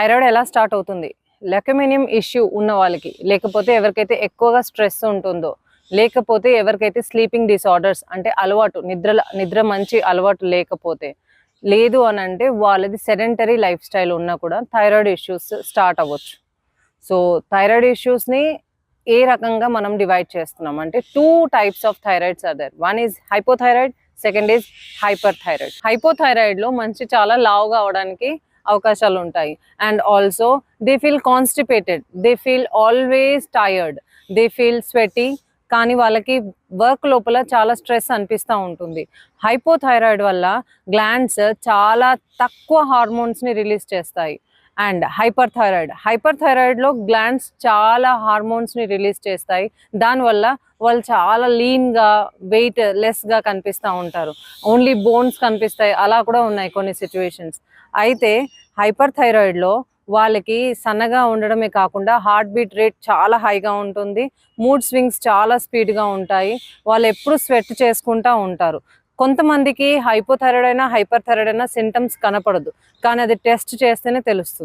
Thyroid ఎలా start అవుతుంది? లెకమినియం issue ఉన్న వాళ్ళకి, లేకపోతే ఎవరికైతే ఎక్కువగా స్ట్రెస్ ఉంటుందో, లేకపోతే ఎవరికైతే స్లీపింగ్ డిసార్డర్స్ అంటే అలవాటు నిద్ర మంచి అలవాటు లేకపోతే, లేదు అని అంటే వాళ్ళది సెడెంటరీ లైఫ్ స్టైల్ ఉన్నా కూడా థైరాయిడ్ ఇష్యూస్ స్టార్ట్ అవ్వచ్చు. సో థైరాయిడ్ ఇష్యూస్ని ఏ రకంగా మనం డివైడ్ చేస్తున్నాం అంటే 2 types of thyroids are there. One is hypothyroid, second is hyper thyroid. హైపోథైరాయిడ్లో మంచి చాలా లావుగా అవడానికి అవకాశాలు ఉంటాయి. And also they feel constipated, they feel always tired, they feel sweaty, కానీ వాళ్ళకి వర్క్ లోపల చాలా స్ట్రెస్ అనిపిస్తూ ఉంటుంది. హైపోథైరాయిడ్ వల్ల గ్లాండ్స్ చాలా తక్కువ హార్మోన్స్ని రిలీజ్ చేస్తాయి. అండ్ హైపర్ థైరాయిడ్లో గ్లాండ్స్ చాలా హార్మోన్స్ని రిలీజ్ చేస్తాయి. దానివల్ల వాళ్ళు చాలా లీన్గా, వెయిట్ లెస్గా కనిపిస్తూ ఉంటారు. ఓన్లీ బోన్స్ కనిపిస్తాయి, అలా కూడా ఉన్నాయి కొన్ని సిచ్యువేషన్స్. అయితే హైపర్ థైరాయిడ్లో వాళ్ళకి సన్నగా ఉండడమే కాకుండా హార్ట్ బీట్ రేట్ చాలా హైగా ఉంటుంది, మూడ్ స్వింగ్స్ చాలా స్పీడ్గా ఉంటాయి, వాళ్ళు ఎప్పుడు స్వెట్ చేసుకుంటూ ఉంటారు. కొంతమందికి హైపోథైరాయిడ్ అయినా హైపర్ థైరాయిడ్ అయినా సింటమ్స్ కనపడదు, కానీ అది టెస్ట్ చేస్తేనే తెలుస్తుంది.